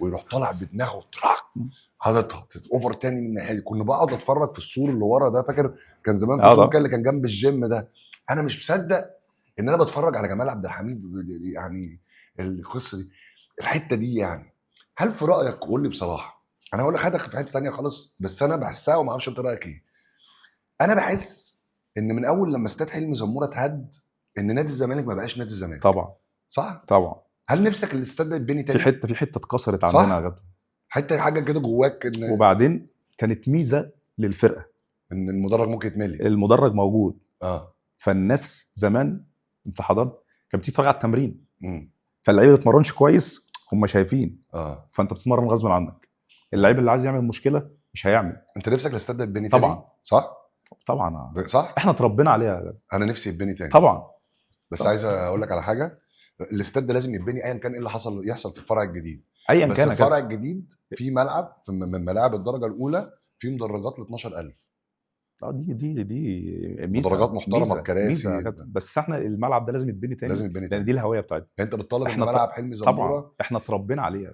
ويروح طالع بدماغه تراك حاططها اوفر تاني من الناحيه دي. كنا بقعد اتفرج في السور اللي ورا ده، فاكر كان زمان في سور كده اللي كان جنب الجيم ده، انا مش مصدق ان انا بتفرج على جمال عبد الحميد. يعني القصه دي، الحته دي يعني، هل في رايك، قول لي بصراحه، انا هقول لك حاجه في حته ثانيه خالص بس انا بحسها وما اعرفش انت رايك ايه. انا بحس ان من اول لما استاد حلمي زموره اتهد ان نادي الزمالك ما بقاش نادي الزمالك. طبعا صح طبعا. هل نفسك الاستاد ده يتبني تاني؟ في حته اتكسرت عندنا يا غدا، حته حاجه كده جواك ان وبعدين كانت ميزه للفرقه ان المدرج ممكن يتملي. المدرج موجود. اه فالناس زمان انت حضرت كانت بتتفرج على التمرين، امم فاللعيبه ما بتتمرنش كويس هم شايفين، فانت بتتمرن غصب عنك. اللعيب اللي عايز يعمل مشكله مش هيعمل. انت نفسك الاستاد ده يتبني تاني؟ طبعا طبعا صح احنا اتربينا عليها. انا نفسي يتبني تاني طبعا. بس عايز اقول لك على حاجه، الاستاد ده لازم يتبني ايا كان ايه اللي يحصل في الفرع الجديد. ايا بس كان الفرع الجديد في ملعب من ملاعب الدرجه الاولى في مدرجات ل 12,000. دي ميزه، مدرجات محترمه بكراسي. بس احنا الملعب ده لازم يتبني تاني، لازم يتبني تاني لان دي الهويه بتاعتنا. انت بتطالب ان احنا ملعب حلمي طبعا زموره احنا اتربينا عليها.